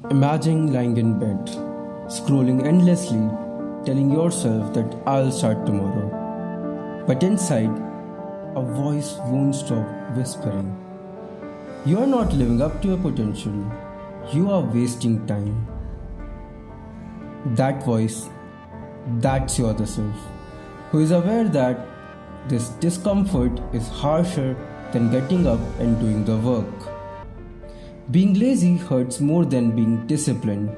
Imagine lying in bed, scrolling endlessly, telling yourself that I'll start tomorrow. But inside, a voice won't stop whispering. You are not living up to your potential. You are wasting time. That voice, that's your other self, who is aware that this discomfort is harsher than getting up and doing the work. Being lazy hurts more than being disciplined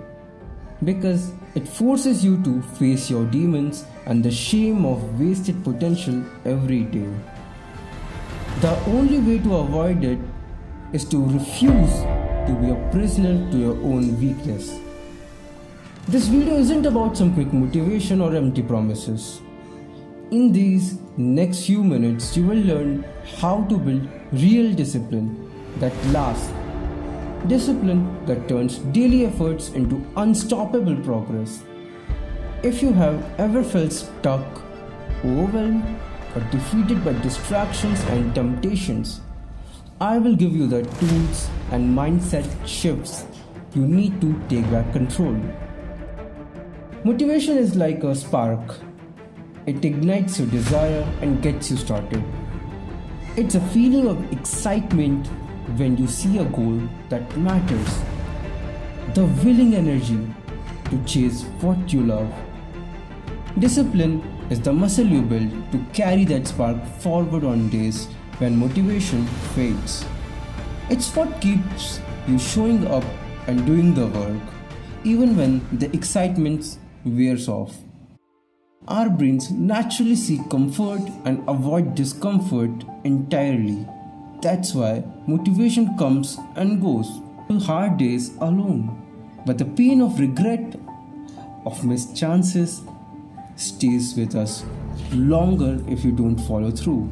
because it forces you to face your demons and the shame of wasted potential every day. The only way to avoid it is to refuse to be a prisoner to your own weakness. This video isn't about some quick motivation or empty promises. In these next few minutes, you will learn how to build real discipline that lasts. Discipline that turns daily efforts into unstoppable progress. If you have ever felt stuck, overwhelmed, or defeated by distractions and temptations, I will give you the tools and mindset shifts you need to take back control. Motivation is like a spark. It ignites your desire and gets you started. It's a feeling of excitement when you see a goal that matters. The willing energy to chase what you love. Discipline is the muscle you build to carry that spark forward on days when motivation fades. It's what keeps you showing up and doing the work, even when the excitement wears off. Our brains naturally seek comfort and avoid discomfort entirely. That's why motivation comes and goes to hard days alone. But the pain of regret, of missed chances, stays with us longer if you don't follow through.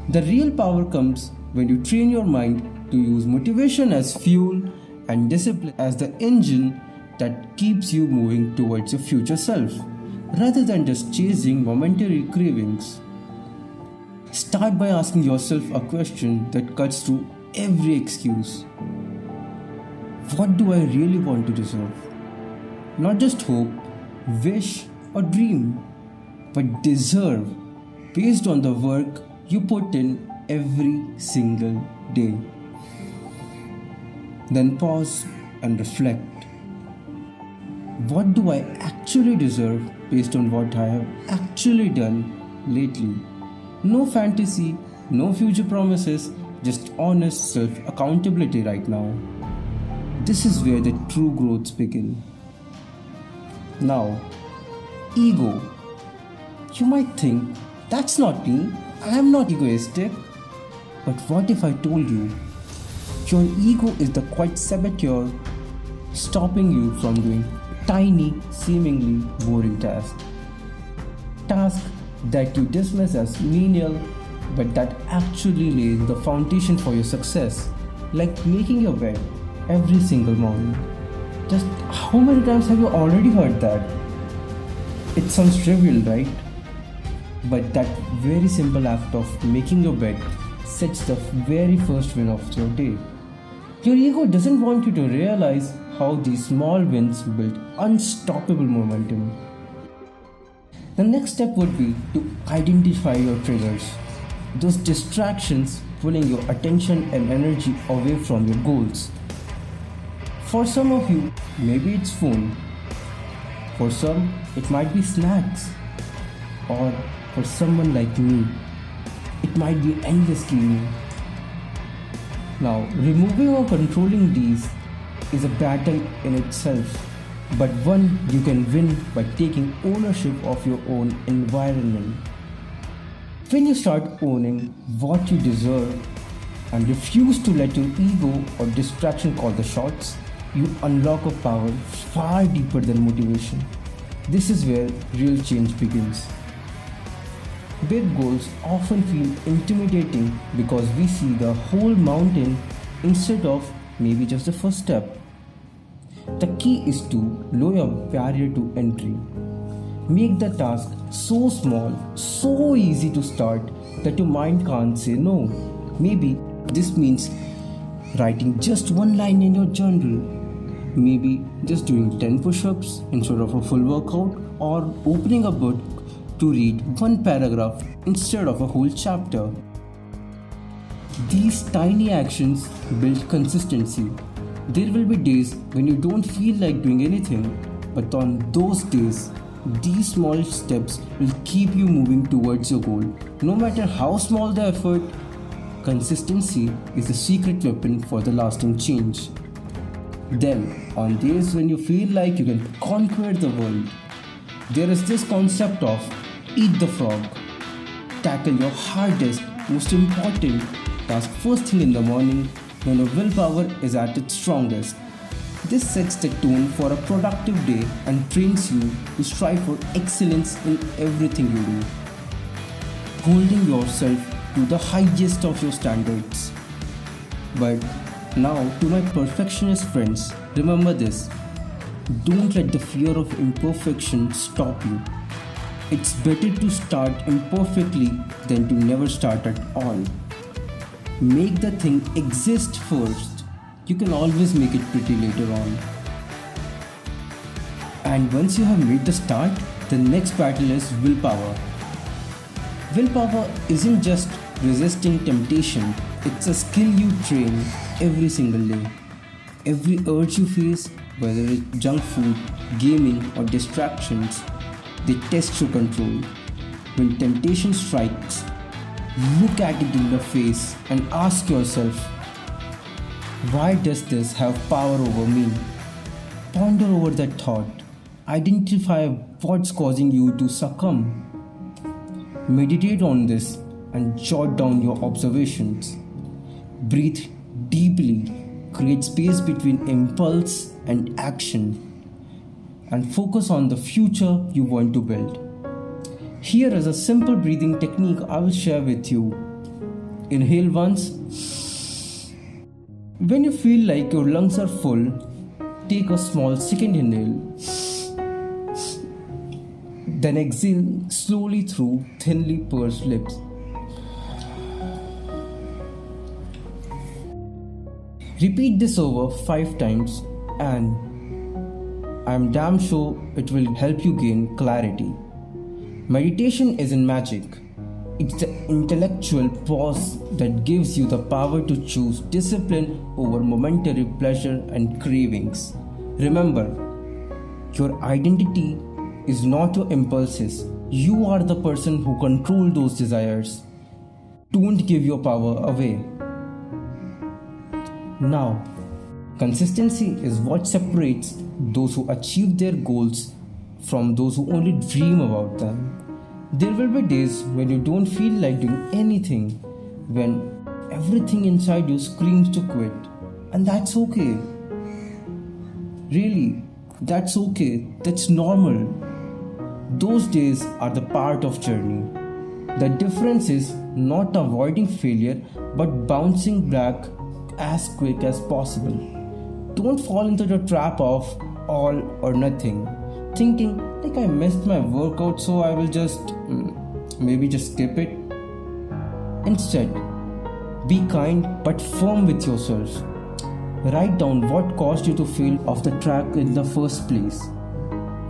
The real power comes when you train your mind to use motivation as fuel and discipline as the engine that keeps you moving towards your future self, rather than just chasing momentary cravings. Start by asking yourself a question that cuts through every excuse. What do I really want to deserve? Not just hope, wish, or dream, but deserve based on the work you put in every single day. Then pause and reflect. What do I actually deserve based on what I have actually done lately? No fantasy, no future promises, just honest self-accountability right now. This is where the true growths begin. Now, ego. You might think, that's not me, I am not egoistic. But what if I told you, your ego is the quiet saboteur stopping you from doing tiny, seemingly boring tasks. Tasks that you dismiss as menial, but that actually lays the foundation for your success, like making your bed every single morning. Just how many times have you already heard that? It sounds trivial, right? But that very simple act of making your bed sets the very first win of your day. Your ego doesn't want you to realize how these small wins build unstoppable momentum. The next step would be to identify your triggers, those distractions pulling your attention and energy away from your goals. For some of you, maybe it's phone. For some, it might be snacks. Or for someone like me, it might be endless gaming. Now, removing or controlling these is a battle in itself, but one you can win by taking ownership of your own environment. When you start owning what you deserve and refuse to let your ego or distraction call the shots, you unlock a power far deeper than motivation. This is where real change begins. Big goals often feel intimidating because we see the whole mountain instead of maybe just the first step. The key is to lower barrier to entry. Make the task so small, so easy to start that your mind can't say no. Maybe this means writing just one line in your journal, Maybe just doing 10 push ups instead of a full workout, or opening a book to read one paragraph instead of a whole chapter. These tiny actions build consistency. There will be days when you don't feel like doing anything, but on those days, these small steps will keep you moving towards your goal. No matter how small the effort, consistency is the secret weapon for the lasting change. Then, on days when you feel like you can conquer the world, there is this concept of eat the frog. Tackle your hardest, most important task first thing in the morning when your willpower is at its strongest. This sets the tone for a productive day and trains you to strive for excellence in everything you do, holding yourself to the highest of your standards. But now, to my perfectionist friends, remember this: don't let the fear of imperfection stop you. It's better to start imperfectly than to never start at all. Make the thing exist first. You can always make it pretty later on. And once you have made the start, the next battle is willpower. Willpower isn't just resisting temptation, it's a skill you train every single day. Every urge you face, whether it's junk food, gaming, or distractions, they test your control. When temptation strikes, look at it in the face and ask yourself, why does this have power over me? Ponder over that thought. Identify what's causing you to succumb. Meditate on this and jot down your observations. Breathe deeply. Create space between impulse and action. And focus on the future you want to build. Here is a simple breathing technique I will share with you. Inhale once. When you feel like your lungs are full, take a small second inhale. Then exhale slowly through thinly pursed lips. Repeat this over 5 times and I'm damn sure it will help you gain clarity. Meditation isn't magic. It's the intellectual pause that gives you the power to choose discipline over momentary pleasure and cravings. Remember, your identity is not your impulses. You are the person who controls those desires. Don't give your power away. Now, consistency is what separates those who achieve their goals from those who only dream about them. There will be days when you don't feel like doing anything, when everything inside you screams to quit, and that's okay. Really, that's okay. That's normal. Those days are the part of journey. The difference is not avoiding failure, but bouncing back as quick as possible. Don't fall into the trap of all or nothing, thinking like I missed my workout so I will just skip it. Instead, be kind but firm with yourself. Write down what caused you to fail off the track in the first place.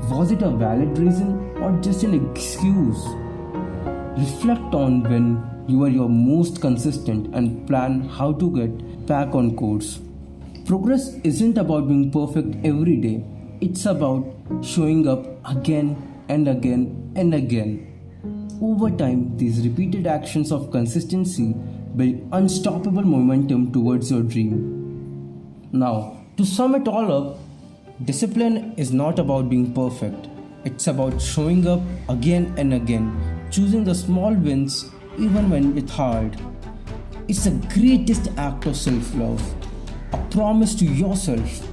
Was it a valid reason or just an excuse? Reflect on when you are your most consistent and plan how to get back on course. Progress isn't about being perfect every day. It's about showing up again and again and again. Over time, these repeated actions of consistency build unstoppable momentum towards your dream. Now, to sum it all up, discipline is not about being perfect. It's about showing up again and again, choosing the small wins even when it's hard. It's the greatest act of self-love, a promise to yourself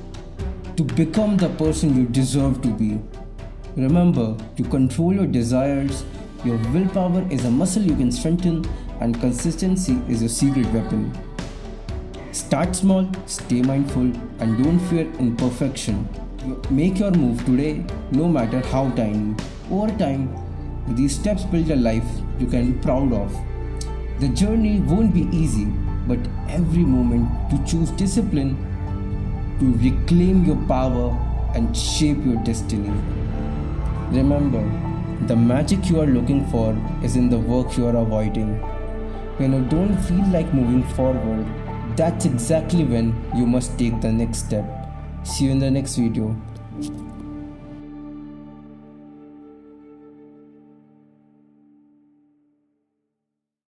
to become the person you deserve to be. Remember, to control your desires, your willpower is a muscle you can strengthen, and consistency is your secret weapon. Start small, stay mindful, and don't fear imperfection. Make your move today, no matter how tiny. Over time, these steps build a life you can be proud of. The journey won't be easy, but every moment to choose discipline, to reclaim your power and shape your destiny. Remember, the magic you are looking for is in the work you are avoiding. When you don't feel like moving forward, that's exactly when you must take the next step. See you in the next video.